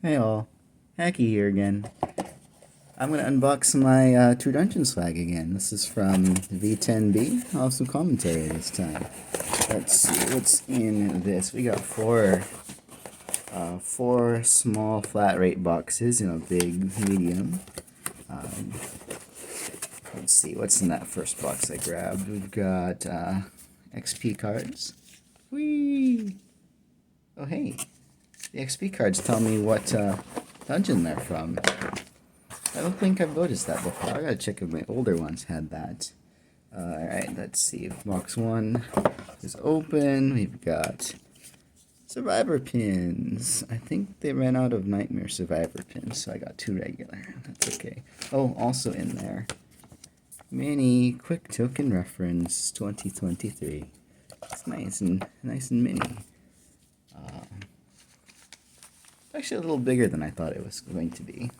Hey all, Hacky here again. I'm gonna unbox my True Dungeon swag again. This is from v10b. I'll have some commentary this time. Let's see what's in this. We got four small flat rate boxes in a big medium. Let's see what's in that first box I grabbed. We've got XP cards. Whee! Oh hey, the XP cards tell me what dungeon they're from. I don't think I've noticed that before. I gotta check if my older ones had that. Alright, let's see. Box 1 is open. We've got survivor pins. I think they ran out of nightmare survivor pins, so I got 2 regular. That's okay. Oh, also in there, mini quick token reference 2023. It's nice and mini. Actually a little bigger than I thought it was going to be.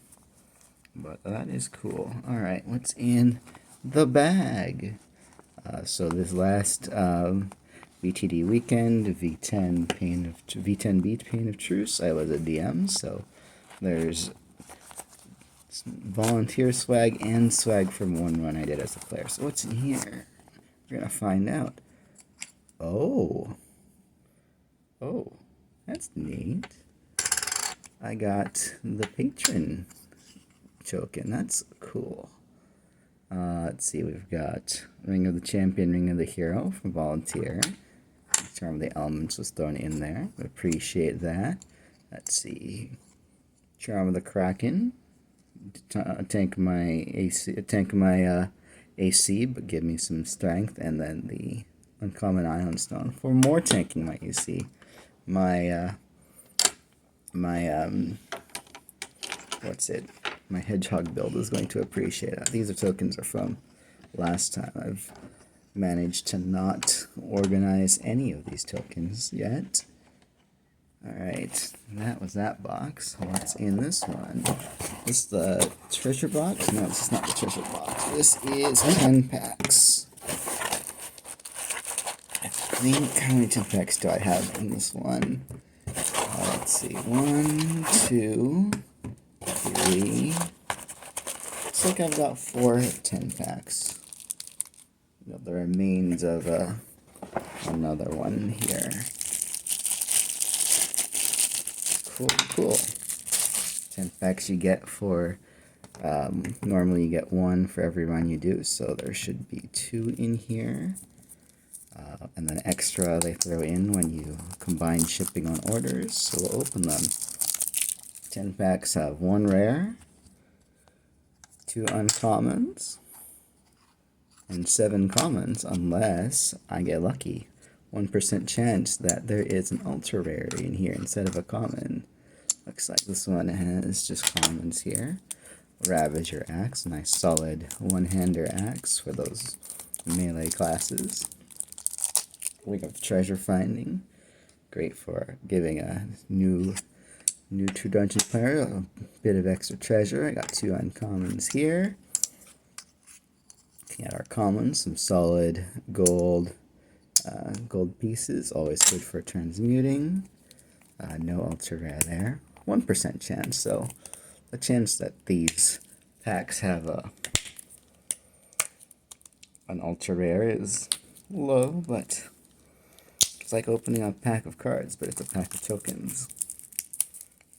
But that is cool. Alright, what's in the bag? So this last VTD weekend, v10b Pain of Truce, I was a DM, so there's volunteer swag and swag from one run I did as a player. So what's in here? We're gonna find out. Oh, that's neat. I got the patron token. That's cool. Let's see, we've got Ring of the Champion, Ring of the Hero from Volunteer. Charm of the Elements was thrown in there. Appreciate that. Let's see. Charm of the Kraken. Tank my AC, but give me some strength. And then the Uncommon Ion Stone for more tanking my AC. My hedgehog build is going to appreciate it. These tokens are from last time. I've managed to not organize any of these tokens yet. Alright, that was that box. What's in this one? This is the treasure box? No, this is not the treasure box. This is 10 packs. I think, how many 10 packs do I have in this one? Let's see, 1, 2, 3. Looks like I've got 4 10 packs. The remains of another one here. Cool. 10 packs you get for, normally you get 1 for every run you do, so there should be 2 in here. And then extra they throw in when you combine shipping on orders, so we'll open them. 10 packs have 1 rare, 2 uncommons, and 7 commons, unless I get lucky. 1% chance that there is an ultra rare in here instead of a common. Looks like this one has just commons here. Ravager Axe, nice solid one-hander axe for those melee classes. We have treasure finding, great for giving a new True Dungeon player a bit of extra treasure. I got 2 uncommons here. Looking at our commons, some solid gold pieces, always good for transmuting. No ultra rare there. 1% chance, so the chance that these packs have an ultra rare is low, but it's like opening a pack of cards, but it's a pack of tokens.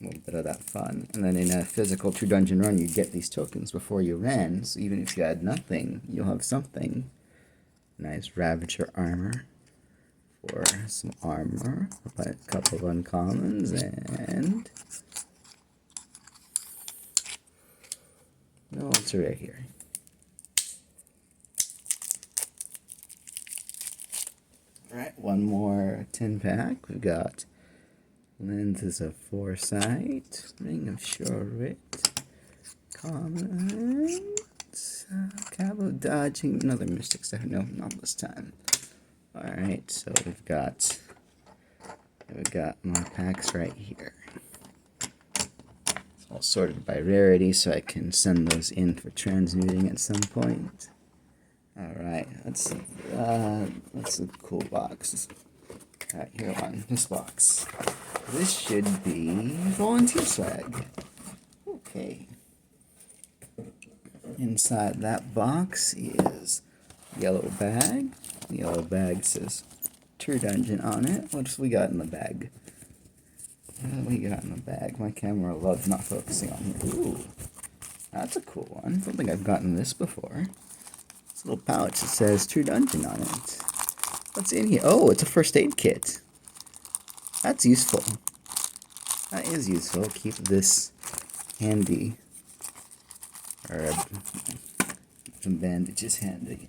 A little bit of that fun. And then in a physical True Dungeon run, you get these tokens before you ran, so even if you had nothing, you'll have something. Nice Ravager armor for some armor. A couple of uncommons, and no ultra rare here. Alright, one more 10 pack. We've got Lenses of Foresight, Ring of Sure Wit, Comments, Cabo Dodging, another Mystic Stuff. No, not this time. Alright, so we've got my packs right here. It's all sorted by rarity, so I can send those in for transmuting at some point. Alright, that's a cool box. Alright, here on this box. This should be volunteer swag. Okay. Inside that box is yellow bag. The yellow bag says Tour Dungeon on it. What we got in the bag? What do we got in the bag? My camera loves not focusing on here. Ooh, that's a cool one. I don't think I've gotten this before. It's a little pouch that says True Dungeon on it. What's in here? Oh, it's a first aid kit. That's useful. That is useful. Keep this handy. Or some bandages handy.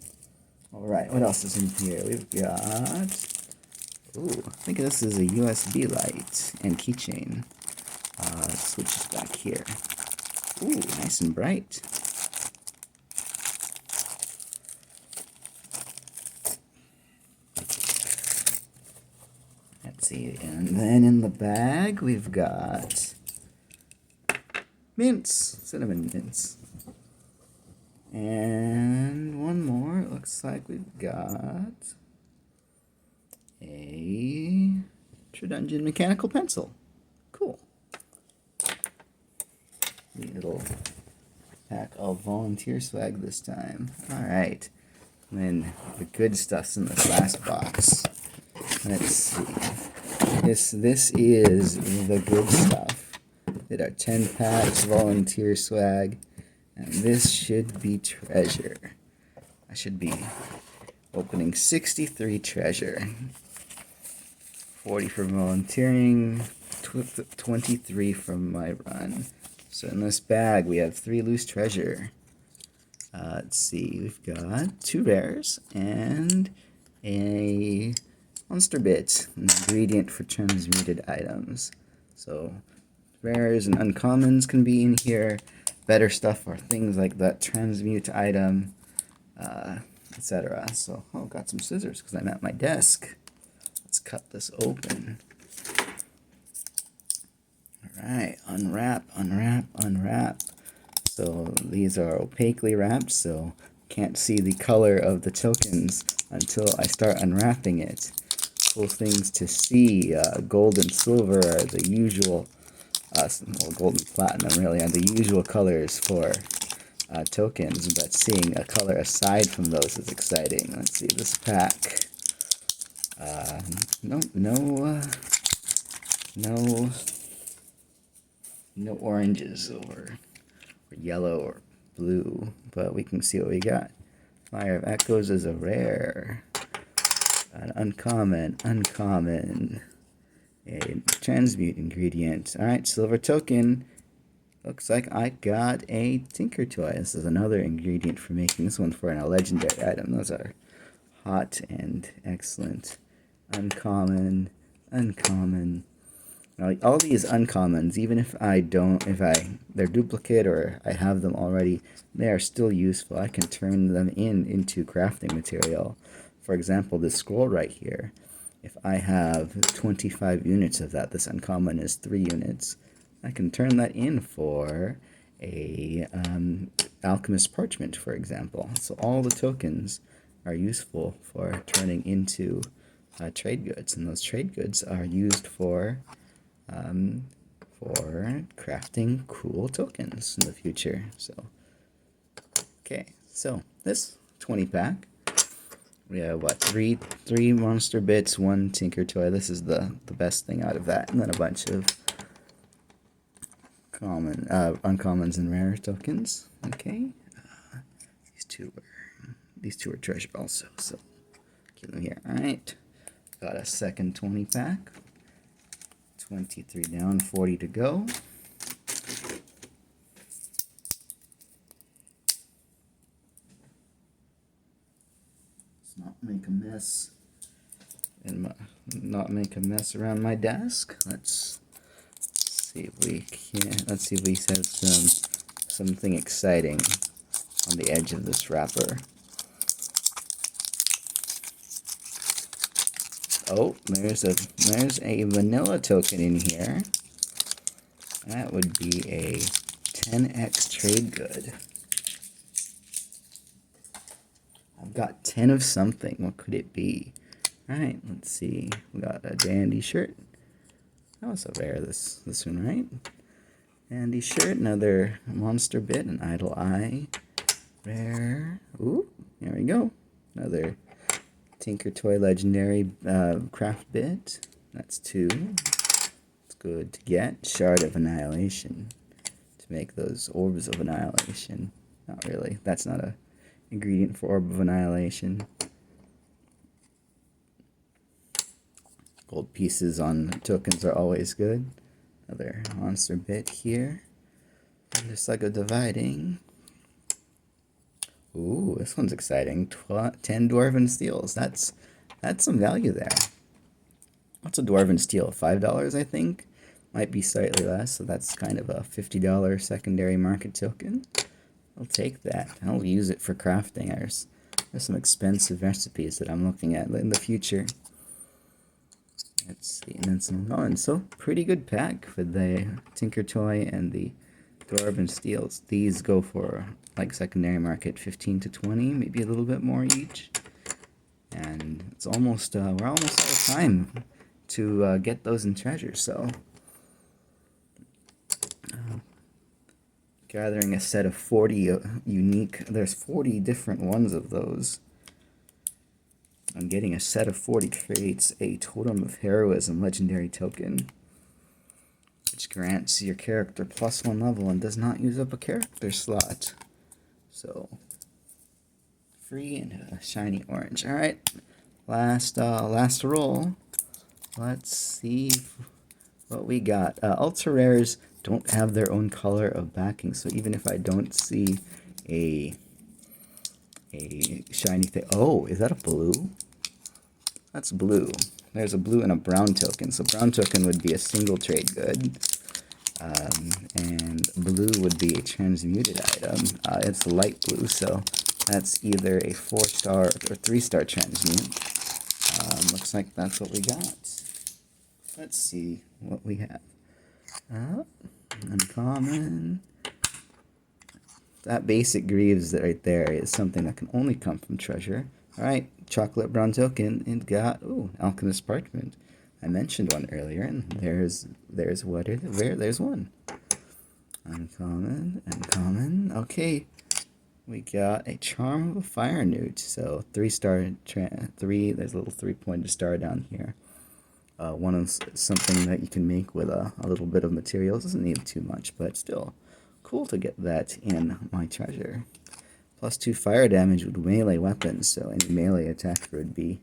Alright, what else is in here? We've got... Ooh, I think this is a USB light and keychain. Let's switch this back here. Ooh, nice and bright. Let's see, and then in the bag we've got mints, cinnamon mints. And one more, it looks like we've got a True Dungeon mechanical pencil. Cool. Neat little pack of volunteer swag this time. Alright. Then the good stuff's in this last box. Let's see. This is the good stuff. Did our 10 packs volunteer swag. And this should be treasure. I should be opening 63 treasure. 40 for volunteering, 23 from my run. So in this bag we have 3 loose treasure. Let's see, we've got 2 rares and a monster bit, an ingredient for transmuted items. So rares and uncommons can be in here. Better stuff are things like that transmute item, etc. So, oh, got some scissors because I'm at my desk. Let's cut this open. Alright, unwrap, unwrap, unwrap. So these are opaquely wrapped, so can't see the color of the tokens until I start unwrapping it. Cool things to see. Gold and silver are the usual, well, gold and platinum really are the usual colors for tokens, but seeing a color aside from those is exciting. Let's see, this pack. No oranges or yellow or blue, but we can see what we got. Fire of Echoes is a rare. An uncommon, a transmute ingredient. Alright, silver token. Looks like I got a Tinker Toy. This is another ingredient for making this one for a legendary item. Those are hot and excellent. Uncommon. Now, all these uncommons, even if they're duplicate or I have them already, they are still useful. I can turn them into crafting material. For example, this scroll right here, if I have 25 units of that, this uncommon is 3 units, I can turn that in for a alchemist parchment, for example. So all the tokens are useful for turning into trade goods, and those trade goods are used for crafting cool tokens in the future. So, okay, so this 20 pack, we have what, three monster bits, 1 Tinker Toy. This is the best thing out of that, and then a bunch of uncommons and rare tokens. Okay, these two are treasure also, so keep them here. All right, got a second 20 pack. 23 down, 40 to go. Let's not make a mess and not make a mess around my desk. Let's see if we can. Let's see if we have something exciting on the edge of this wrapper. Oh, there's a vanilla token in here. That would be a 10x trade good. I've got 10 of something. What could it be? Alright, let's see. We got a dandy shirt. That was a rare, this one, right? Andy shirt, another monster bit, an idle eye. Rare. Ooh, there we go. Another Tinker Toy Legendary craft bit. That's 2. It's good to get. Shard of Annihilation. To make those Orbs of Annihilation. Not really. That's not a ingredient for Orb of Annihilation. Gold pieces on tokens are always good. Another monster bit here. And just like a dividing. Ooh, this one's exciting. 10 Dwarven Steels. That's some value there. What's a Dwarven Steel? $5, I think? Might be slightly less, so that's kind of a $50 secondary market token. I'll take that. I'll use it for crafting. There's some expensive recipes that I'm looking at in the future. Let's see, and then some and so pretty good pack for the Tinker Toy and the Dwarven Steels. These go for like secondary market 15 to 20, maybe a little bit more each. And it's almost we're almost out of time to get those in treasure. So gathering a set of 40 unique. There's 40 different ones of those. And getting a set of 40 creates a Totem of Heroism legendary token, which grants your character +1 level and does not use up a character slot. So, free and a shiny orange. Alright, last roll. Let's see what we got. Ultra rares don't have their own color of backing, so even if I don't see a shiny thing. Oh, is that a blue? That's blue. There's a blue and a brown token. So brown token would be a single trade good. And blue would be a transmuted item. It's light blue, so that's either a 4-star or 3-star transmute. Looks like that's what we got. Let's see what we have. Uncommon. That basic Greaves right there is something that can only come from treasure. Alright, chocolate brown token, and got, ooh, Alchemist Parchment. I mentioned one earlier, and there's what is it? There's one. Uncommon, okay. We got a Charm of a Fire Newt, so 3-star, there's a little 3-pointed star down here. One of something that you can make with a little bit of materials. Doesn't need too much, but still cool to get that in my treasure. +2 fire damage with melee weapons, so any melee attacker would be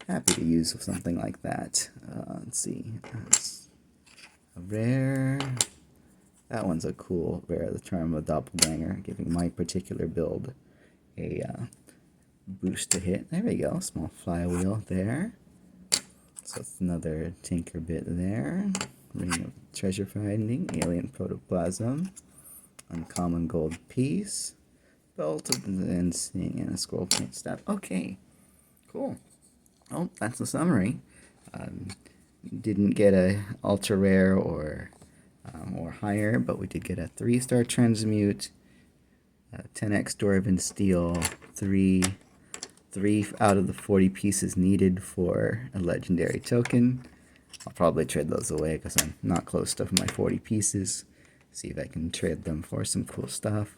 happy to use something like that. Let's see. That's a rare. That one's a cool rare, the Charm of a Doppelganger, giving my particular build a boost to hit. There we go, small flywheel there. So it's another Tinker bit there. Ring of Treasure Finding, Alien Protoplasm, Uncommon Gold Piece, Belt of Insane, and a Scroll Point Staff. Okay, cool. Oh, that's the summary. Didn't get a ultra rare or higher, but we did get a 3-star transmute, 10x Dwarven Steel, 3 out of the 40 pieces needed for a legendary token. I'll probably trade those away because I'm not close to my 40 pieces. See if I can trade them for some cool stuff.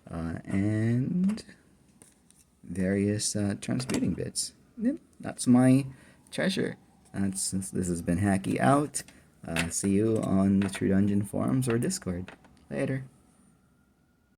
And various transmuting bits. Yep, that's my treasure. This has been Hacky out. See you on the True Dungeon forums or Discord. Later.